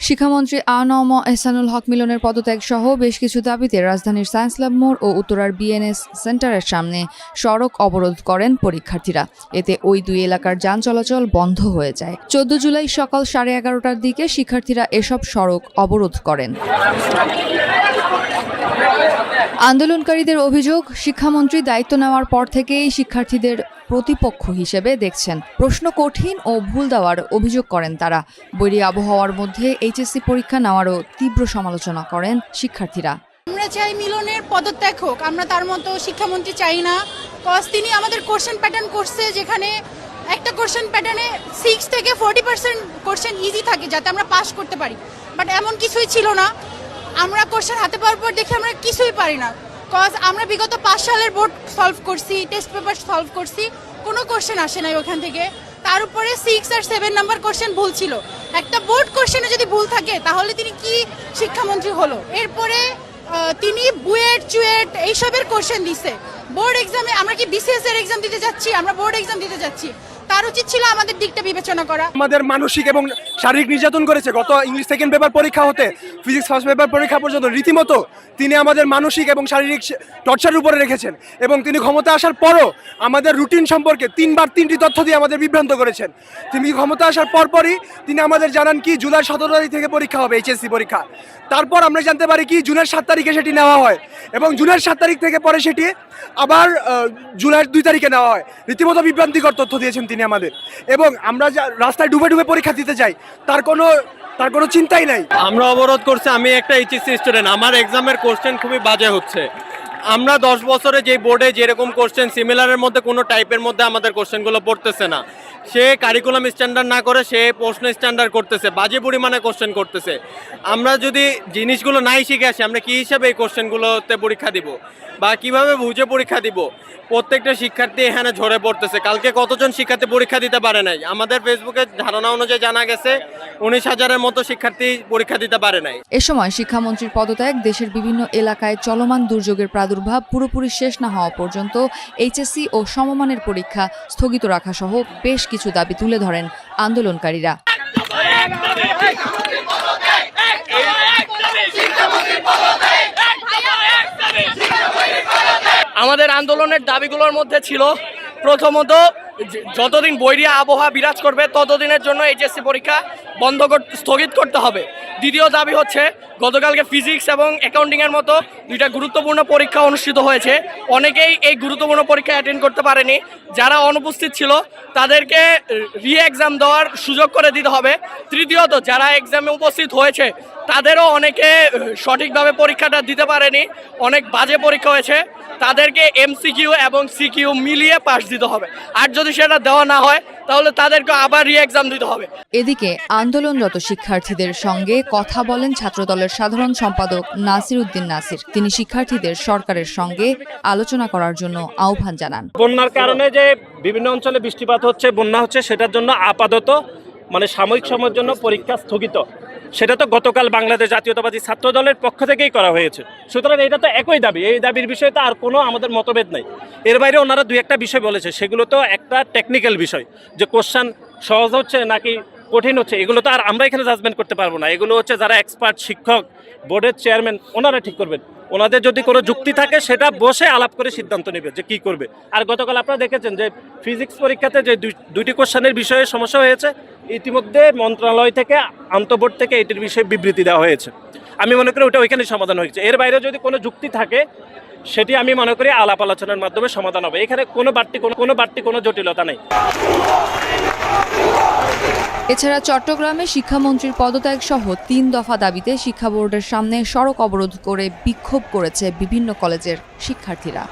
শিক্ষামন্ত্রী আ.ন.ম এহসানুল হক মিলনের পদত্যাগ সহ বেশ কিছু দাবিতে রাজধানীর সায়েন্স ল্যাব মোড় ও উত্তরার বিএনএস সেন্টারের সামনে সড়ক অবরোধ করেন পরীক্ষার্থীরা। এতে ওই দুই এলাকার যান চলাচল বন্ধ হয়ে যায়। 14 জুলাই সকাল 11:30টার দিকে শিক্ষার্থীরা এসব সড়ক অবরোধ করেন। আন্দোলনকারীদের অভিযোগ, শিক্ষামন্ত্রী দায়িত্ব নেওয়ার পর থেকেই শিক্ষার্থীদের প্রতিপক্ষ হিসেবে দেখছেন। প্রশ্ন কঠিন ও ভুল দেওয়ার অভিযোগ করেন তারা। বৈরী আবহাওয়ার মধ্যে এইচএসসি পরীক্ষা নেওয়ারও তীব্র সমালোচনা করেন শিক্ষার্থীরা। আমরা চাই মিলনের পদত্যাগ হোক, আমরা তার মতো শিক্ষামন্ত্রী চাই না। কজ তিনি আমাদের কোশ্চেন প্যাটার্ন করছে, যেখানে একটা কোশ্চেন প্যাটার্নে 6 থেকে 40% কোশ্চেন ইজি থাকে যাতে আমরা পাস করতে পারি, বাট এমন কিছুই ছিল না। আমরা কোশ্চেন হাতে পাওয়ার পর দেখি আমরা কিছুই পারি না। কজ আমরা বিগত 5 সালের বোর্ড সলভ করছি, টেস্ট পেপার সলভ করছি, কোনো কোশ্চেন আসে নাই ওখান থেকে। তার উপরে 6 আর 7 নাম্বার কোশ্চেন ভুল ছিল। একটা বোর্ড কোশ্চেনে যদি ভুল থাকে তাহলে তিনি কি শিক্ষামন্ত্রী হলো? এরপরে তিনি বুয়েট চুয়েট এইসবের কোশ্চেন দিছে। বোর্ড এক্সামে আমরা কি বিসিএস এর এক্সাম দিতে যাচ্ছি? আমরা বোর্ড এক্সাম দিতে যাচ্ছি। তার উচিত ছিল আমাদের দিকটা বিবেচনা করা। আমাদের মানসিক এবং শারীরিক নির্যাতন করেছে। গত ইংলিশ সেকেন্ড পেপার পরীক্ষা হতে ফিজিক্স ফার্স্ট পেপার পরীক্ষা পর্যন্ত রীতিমতো তিনি আমাদের মানসিক এবং শারীরিক টর্চারের উপরে রেখেছেন। এবং তিনি ক্ষমতা আসার পরও আমাদের রুটিন সম্পর্কে 3টি তথ্য দিয়ে আমাদের বিভ্রান্ত করেছেন। তিনি ক্ষমতা আসার পরপরই তিনি আমাদের জানান কি জুলাই 17 তারিখ থেকে পরীক্ষা হবে, এইচএসসি পরীক্ষা। তারপর আমরা জানতে পারি কি জুনের 7 তারিখে সেটি নেওয়া হয় এবং জুনের 7 তারিখ থেকে পরে সেটি আবার জুলাইয়ের 2 তারিখে নেওয়া হয়। রীতিমতো বিভ্রান্তিকর তথ্য দিয়েছেন তিনি আমাদের। এবং আমরা রাস্তায় ডুবে ডুবে পরীক্ষা দিতে যাই, তার কোনো চিন্তাই নাই। আমরা অবরোধ করছি। আমি একটা এইচএসসি স্টুডেন্ট, আমার এক্সামের কোশ্চেন খুবই বাজে হচ্ছে। আমরা 10 বছরে যে বোর্ডে যেরকম কোশ্চেন সিমিলারের মধ্যে কোনো টাইপের মধ্যে আমাদের কোশ্চেনগুলো পড়তেছে না। সে কারিকুলাম স্ট্যান্ডার্ড না করে সে প্রশ্ন স্ট্যান্ডার্ড করতেছে, বাজে পরিমাণে কোশ্চেন করতেছে। আমরা যদি জিনিসগুলো নাই শিখে আসি, আমরা কী হিসাবে এই কোশ্চেনগুলোতে পরীক্ষা দিব বা কিভাবে বুঝে পরীক্ষা দিব? প্রত্যেকটা শিক্ষার্থী এখানে ঝরে পড়তেছে। কালকে কতজন শিক্ষার্থী পরীক্ষা দিতে পারে নাই? আমাদের ফেসবুকের ধারণা অনুযায়ী জানা গেছে 19,000-এর মতো শিক্ষার্থী পরীক্ষা দিতে পারে নাই। এ সময় শিক্ষামন্ত্রীর পদত্যাগ, দেশের বিভিন্ন এলাকায় চলমান দুর্যোগের প্রাদুর্ভাব পুরোপুরি শেষ না হওয়া পর্যন্ত এইচএসসি ও সমমানের পরীক্ষা স্থগিত রাখা সহ বেশ কিছু দাবি তুলে ধরেন আন্দোলনকারীরা। আমাদের আন্দোলনের দাবিগুলোর মধ্যে ছিল, প্রথমত যতদিন বৈরী আবহাওয়া বিরাজ করবে ততদিনের জন্য এইচএসসি পরীক্ষা স্থগিত করতে হবে। দ্বিতীয় দাবি হচ্ছে, গতকালকে ফিজিক্স এবং অ্যাকাউন্টিংয়ের মতো 2টা গুরুত্বপূর্ণ পরীক্ষা অনুষ্ঠিত হয়েছে। অনেকেই এই গুরুত্বপূর্ণ পরীক্ষা অ্যাটেন্ড করতে পারেনি। যারা অনুপস্থিত ছিল তাদেরকে এক্সাম দেওয়ার সুযোগ করে দিতে হবে। তৃতীয়ত, যারা এক্সামে উপস্থিত হয়েছে তাদেরও অনেকে সঠিকভাবে পরীক্ষাটা দিতে পারেনি, অনেক বাজে পরীক্ষা হয়েছে। তাদেরকে এমসিকিউ এবং সিকিউ মিলিয়ে পাস দিতে হবে। আর যদি সেটা দেওয়া না হয় তাহলে তাদেরকে আবার এক্সাম দিতে হবে। এদিকে আন্দোলনরত শিক্ষার্থীদের সঙ্গে কথা বলেন ছাত্রদলের সাধারণ সম্পাদক নাসির উদ্দিন নাসির। তিনি শিক্ষার্থীদের সরকারের সঙ্গে আলোচনা করার জন্য আহ্বান জানান। বন্যার কারণে যে বিভিন্ন অঞ্চলে বৃষ্টিপাত হচ্ছে, বন্যা হচ্ছে, সেটার জন্য আপাতত সাময়িক সময়ের জন্য পরীক্ষা স্থগিত। সেটা তো গতকাল বাংলাদেশ জাতীয়তাবাদী ছাত্র দলের পক্ষ থেকেই করা হয়েছে। সুতরাং এটা তো একই দাবি, এই দাবির বিষয়ে তো আর কোনো আমাদের মতভেদ নাই। এর বাইরে ওনারা 2-1টা বিষয় বলেছে, সেগুলো তো একটা টেকনিক্যাল বিষয়, যে কোশ্চেন সহজ হচ্ছে নাকি কঠিন হচ্ছে, এগুলো তো আর আমরা এখানে জাজমেন্ট করতে পারবো না। এগুলো হচ্ছে যারা এক্সপার্ট, শিক্ষক, বোর্ডের চেয়ারম্যান, ওনারা ঠিক করবেন। ওনাদের যদি কোনো যুক্তি থাকে সেটা বসে আলাপ করে সিদ্ধান্ত নেবে যে কি করবে। আর গতকাল আপনারা দেখেছেন যে ফিজিক্স পরীক্ষাতে যে 2টি কোশ্চেনের বিষয়ে সমস্যা হয়েছে, ইতিমধ্যে মন্ত্রণালয় থেকে আন্তঃবোর্ড থেকে এটির বিষয়ে বিবৃতি দেওয়া হয়েছে। আমি মনে করি ওটা ওইখানে সমাধান হয়েছে। এর বাইরে যদি কোনো যুক্তি থাকে সেটি আমি মনে করি আলাপ আলোচনার মাধ্যমে সমাধান হবে। এখানে কোনো বাড়তি কোনো জটিলতা নেই। এছাড়া চট্টগ্রামে শিক্ষামন্ত্রীর পদত্যাগ সহ 3 দফা দাবিতে শিক্ষা বোর্ডের সামনে সড়ক অবরোধ করে বিক্ষোভ করেছে বিভিন্ন কলেজের শিক্ষার্থীরা।